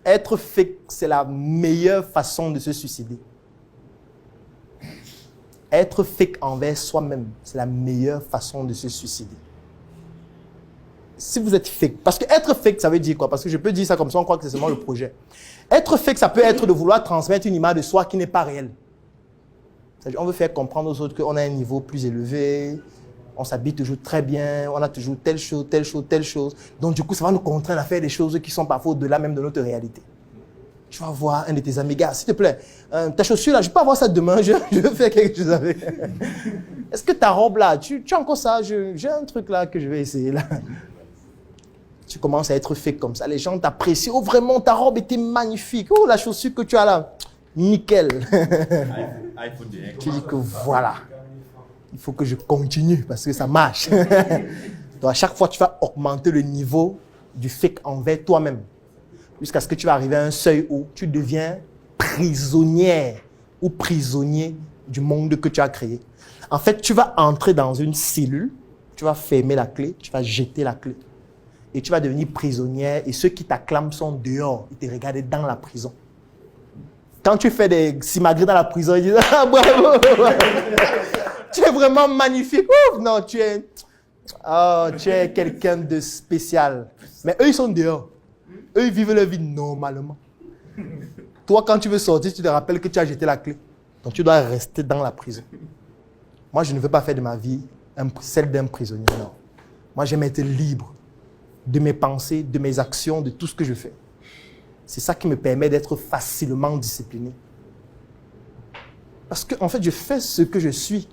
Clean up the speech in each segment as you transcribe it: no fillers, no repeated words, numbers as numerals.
Être fake, c'est la meilleure façon de se suicider. Être fake envers soi-même, c'est la meilleure façon de se suicider. Si vous êtes fake, parce que être fake, ça veut dire quoi? Parce que je peux dire ça comme ça, on croit que c'est seulement le projet. Être fake, ça peut être de vouloir transmettre une image de soi qui n'est pas réelle. On veut faire comprendre aux autres qu'on a un niveau plus élevé, on s'habille toujours très bien, on a toujours telle chose, telle chose, telle chose. Donc du coup, ça va nous contraindre à faire des choses qui sont parfois au-delà même de notre réalité. Tu vas voir un de tes amis, gars, s'il te plaît, ta chaussure là, je peux avoir ça demain, je veux faire quelque chose avec. Est-ce que ta robe là, tu as encore ça? J'ai un truc là que je vais essayer là. Tu commences à être fake comme ça, les gens t'apprécient. Oh vraiment, ta robe était magnifique. Oh la chaussure que tu as là, nickel. Tu dis que voilà, il faut que je continue parce que ça marche. Donc à chaque fois, tu vas augmenter le niveau du fake envers toi-même. Jusqu'à ce que tu vas arriver à un seuil où tu deviens prisonnière ou prisonnier du monde que tu as créé. En fait, tu vas entrer dans une cellule, tu vas fermer la clé, tu vas jeter la clé. Et tu vas devenir prisonnière et ceux qui t'acclament sont dehors. Ils te regardent dans la prison. Quand tu fais des simagrées dans la prison, ils disent « Ah, bravo! Tu es vraiment magnifique! Ouf, non, tu es quelqu'un de spécial. » Mais eux, ils sont dehors. Eux, ils vivent leur vie normalement. Toi, quand tu veux sortir, tu te rappelles que tu as jeté la clé. Donc, tu dois rester dans la prison. Moi, je ne veux pas faire de ma vie celle d'un prisonnier. Non. Moi, j'aime être libre de mes pensées, de mes actions, de tout ce que je fais. C'est ça qui me permet d'être facilement discipliné. Parce qu'en fait, je fais ce que je suis.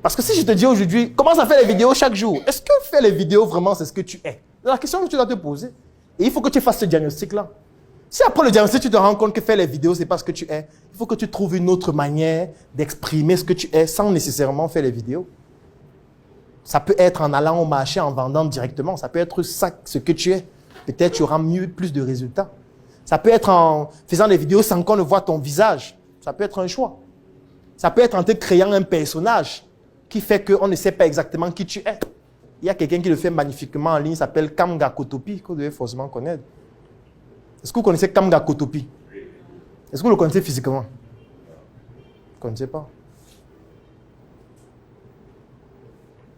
Parce que si je te dis aujourd'hui, commence à faire les vidéos chaque jour, est-ce que faire les vidéos vraiment, c'est ce que tu es? C'est la question que tu dois te poser. Et il faut que tu fasses ce diagnostic-là. Si après le diagnostic, tu te rends compte que faire les vidéos, ce n'est pas ce que tu es, il faut que tu trouves une autre manière d'exprimer ce que tu es sans nécessairement faire les vidéos. Ça peut être en allant au marché, en vendant directement. Ça peut être ça, ce que tu es. Peut-être tu auras plus de résultats. Ça peut être en faisant des vidéos sans qu'on ne voit ton visage. Ça peut être un choix. Ça peut être en te créant un personnage qui fait qu'on ne sait pas exactement qui tu es. Il y a quelqu'un qui le fait magnifiquement en ligne, il s'appelle Kamga Kotopi, que vous devez forcément connaître. Est-ce que vous connaissez Kamga Kotopi? Est-ce que vous le connaissez physiquement? Vous ne connaissez pas.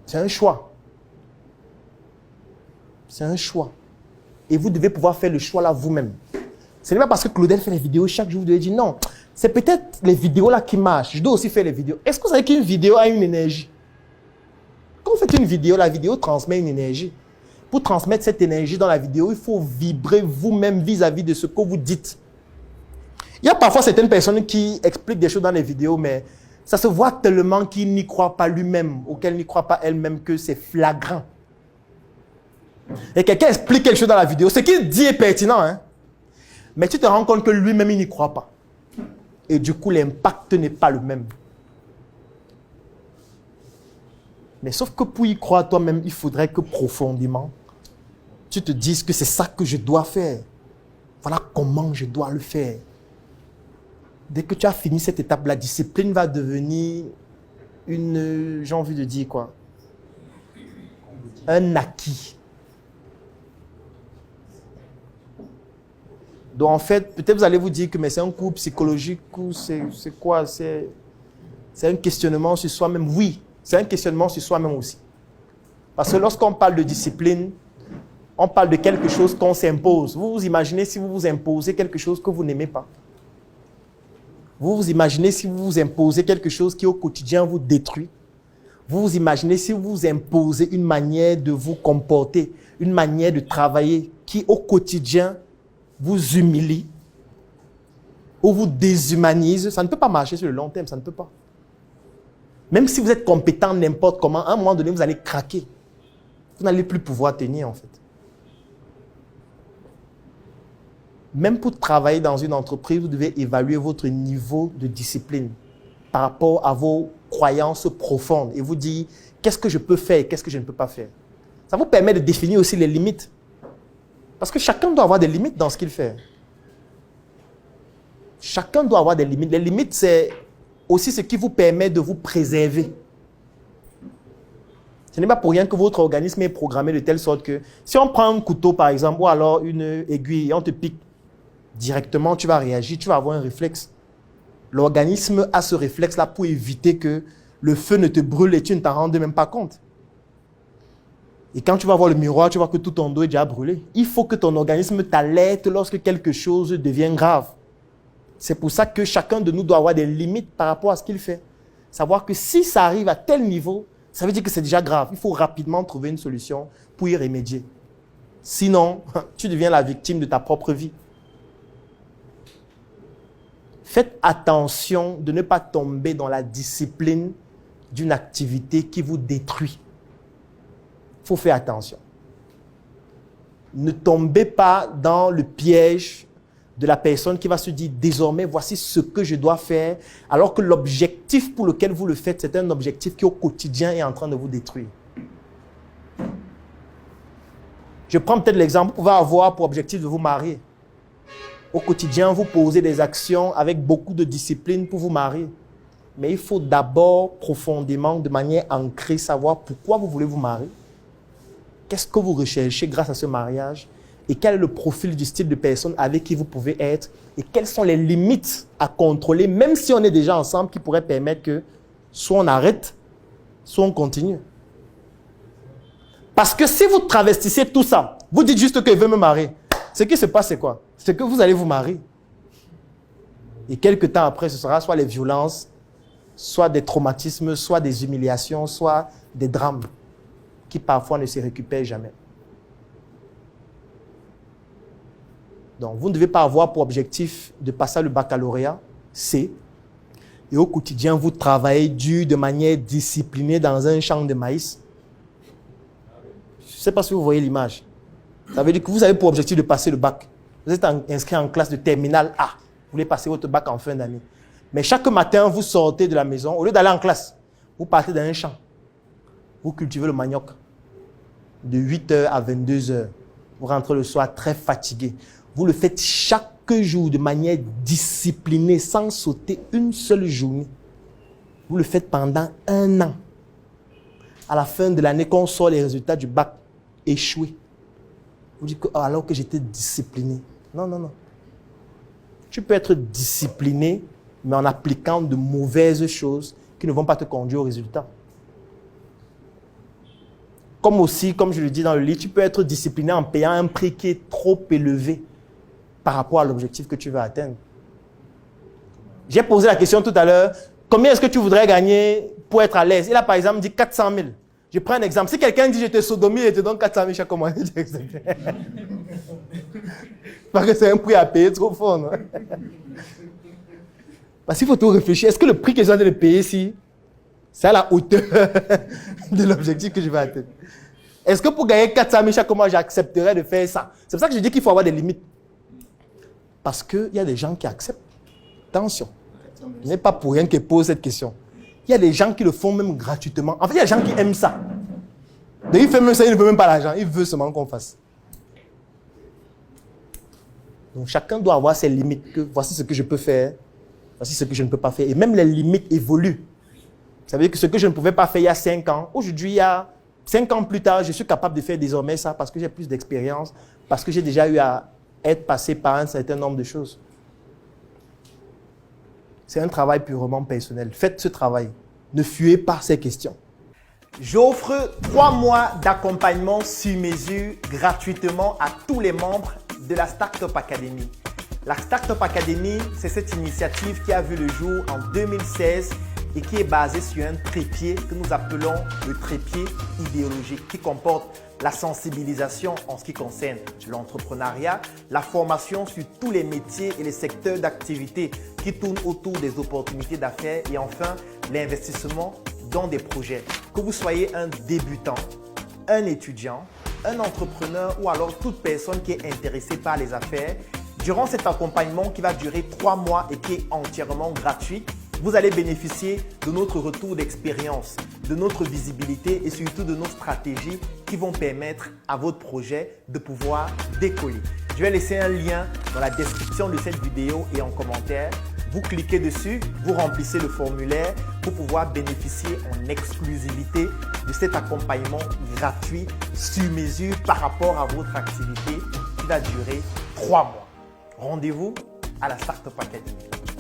C'est un choix. C'est un choix. Et vous devez pouvoir faire le choix là vous-même. Ce n'est pas parce que Claudel fait les vidéos chaque jour, vous devez dire non. C'est peut-être les vidéos là qui marchent. Je dois aussi faire les vidéos. Est-ce que vous savez qu'une vidéo a une énergie? Quand vous faites une vidéo, la vidéo transmet une énergie. Pour transmettre cette énergie dans la vidéo, il faut vibrer vous-même vis-à-vis de ce que vous dites. Il y a parfois certaines personnes qui expliquent des choses dans les vidéos, mais ça se voit tellement qu'il n'y croit pas lui-même, ou qu'elle n'y croit pas elle-même, que c'est flagrant. Et quelqu'un explique quelque chose dans la vidéo, ce qu'il dit est pertinent, hein? Mais tu te rends compte que lui-même, il n'y croit pas. Et du coup, l'impact n'est pas le même. Mais sauf que pour y croire toi-même, il faudrait que profondément, tu te dises que c'est ça que je dois faire. Voilà comment je dois le faire. Dès que tu as fini cette étape, la discipline va devenir j'ai envie de dire quoi? Un acquis. Donc en fait, peut-être vous allez vous dire que mais c'est un cours psychologique ou c'est quoi? C'est un questionnement sur soi-même. Oui, c'est un questionnement sur soi-même aussi. Parce que lorsqu'on parle de discipline, on parle de quelque chose qu'on s'impose. Vous vous imaginez si vous vous imposez quelque chose que vous n'aimez pas. Vous vous imaginez si vous vous imposez quelque chose qui au quotidien vous détruit. Vous vous imaginez si vous vous imposez une manière de vous comporter, une manière de travailler qui au quotidien vous humilie ou vous déshumanise. Ça ne peut pas marcher sur le long terme, ça ne peut pas. Même si vous êtes compétent n'importe comment, à un moment donné, vous allez craquer. Vous n'allez plus pouvoir tenir en fait. Même pour travailler dans une entreprise, vous devez évaluer votre niveau de discipline par rapport à vos croyances profondes et vous dire qu'est-ce que je peux faire et qu'est-ce que je ne peux pas faire. Ça vous permet de définir aussi les limites. Parce que chacun doit avoir des limites dans ce qu'il fait. Chacun doit avoir des limites. Les limites, c'est aussi ce qui vous permet de vous préserver. Ce n'est pas pour rien que votre organisme est programmé de telle sorte que si on prend un couteau, par exemple, ou alors une aiguille et on te pique directement, tu vas réagir, tu vas avoir un réflexe. L'organisme a ce réflexe-là pour éviter que le feu ne te brûle et tu ne t'en rendes même pas compte. Et quand tu vas voir le miroir, tu vois que tout ton dos est déjà brûlé. Il faut que ton organisme t'alerte lorsque quelque chose devient grave. C'est pour ça que chacun de nous doit avoir des limites par rapport à ce qu'il fait. Savoir que si ça arrive à tel niveau, ça veut dire que c'est déjà grave. Il faut rapidement trouver une solution pour y remédier. Sinon, tu deviens la victime de ta propre vie. Faites attention de ne pas tomber dans la discipline d'une activité qui vous détruit. Il faut faire attention. Ne tombez pas dans le piège de la personne qui va se dire « Désormais, voici ce que je dois faire », alors que l'objectif pour lequel vous le faites, c'est un objectif qui au quotidien est en train de vous détruire. Je prends peut-être l'exemple, vous pouvez avoir pour objectif de vous marier. Au quotidien, vous posez des actions avec beaucoup de discipline pour vous marier. Mais il faut d'abord profondément, de manière ancrée, savoir pourquoi vous voulez vous marier. Qu'est-ce que vous recherchez grâce à ce mariage? Et quel est le profil du style de personne avec qui vous pouvez être? Et quelles sont les limites à contrôler, même si on est déjà ensemble, qui pourraient permettre que soit on arrête, soit on continue. Parce que si vous travestissez tout ça, vous dites juste qu'il veut me marier. Ce qui se passe, c'est quoi? C'est que vous allez vous marier. Et quelques temps après, ce sera soit les violences, soit des traumatismes, soit des humiliations, soit des drames qui parfois ne se récupèrent jamais. Donc, vous ne devez pas avoir pour objectif de passer le baccalauréat C et au quotidien, vous travaillez dur de manière disciplinée dans un champ de maïs. Je ne sais pas si vous voyez l'image. Ça veut dire que vous avez pour objectif de passer le bac. Vous êtes inscrit en classe de terminale A. Vous voulez passer votre bac en fin d'année. Mais chaque matin, vous sortez de la maison. Au lieu d'aller en classe, vous partez dans un champ. Vous cultivez le manioc. De 8h à 22h. Vous rentrez le soir très fatigué. Vous le faites chaque jour de manière disciplinée, sans sauter une seule journée. Vous le faites pendant 1 an. À la fin de l'année, quand on sort les résultats du bac, échoué. Vous dites que alors que j'étais discipliné. Non, non, non. Tu peux être discipliné, mais en appliquant de mauvaises choses qui ne vont pas te conduire au résultat. Comme aussi, comme je le dis dans le livre, tu peux être discipliné en payant un prix qui est trop élevé par rapport à l'objectif que tu veux atteindre. J'ai posé la question tout à l'heure, combien est-ce que tu voudrais gagner pour être à l'aise? Il a par exemple dit 400 000. Je prends un exemple. Si quelqu'un dit je te sodomie et te donne 400 000 chaque mois, parce que c'est un prix à payer trop fort, non? Parce qu'il faut tout réfléchir. Est-ce que le prix que je dois payer ici, c'est à la hauteur de l'objectif que je vais atteindre? Est-ce que pour gagner 400 000 chaque mois, j'accepterais de faire ça? C'est pour ça que je dis qu'il faut avoir des limites. Parce qu'il y a des gens qui acceptent. Attention. Ce n'est pas pour rien qu'ils posent cette question. Il y a des gens qui le font même gratuitement. En fait, il y a des gens qui aiment ça. Donc, il fait même ça, il ne veut même pas l'argent. Il veut seulement qu'on fasse. Donc, chacun doit avoir ses limites. Que voici ce que je peux faire. Voici ce que je ne peux pas faire. Et même les limites évoluent. Ça veut dire que ce que je ne pouvais pas faire il y a 5 ans, aujourd'hui, il y a 5 ans plus tard, je suis capable de faire désormais ça parce que j'ai plus d'expérience, parce que j'ai déjà eu à être passé par un certain nombre de choses. C'est un travail purement personnel. Faites ce travail. Ne fuyez pas ces questions. J'offre 3 mois d'accompagnement sur mesure gratuitement à tous les membres de la Startup Academy. La Startup Academy, c'est cette initiative qui a vu le jour en 2016 et qui est basée sur un trépied que nous appelons le trépied idéologique, qui comporte la sensibilisation en ce qui concerne l'entrepreneuriat, la formation sur tous les métiers et les secteurs d'activité qui tournent autour des opportunités d'affaires et enfin l'investissement dans des projets. Que vous soyez un débutant, un étudiant, un entrepreneur ou alors toute personne qui est intéressée par les affaires, durant cet accompagnement qui va durer 3 mois et qui est entièrement gratuit, vous allez bénéficier de notre retour d'expérience, de notre visibilité et surtout de nos stratégies qui vont permettre à votre projet de pouvoir décoller. Je vais laisser un lien dans la description de cette vidéo et en commentaire. Vous cliquez dessus, vous remplissez le formulaire pour pouvoir bénéficier en exclusivité de cet accompagnement gratuit sur mesure par rapport à votre activité qui va durer 3 mois. Rendez-vous à la Startup Academy.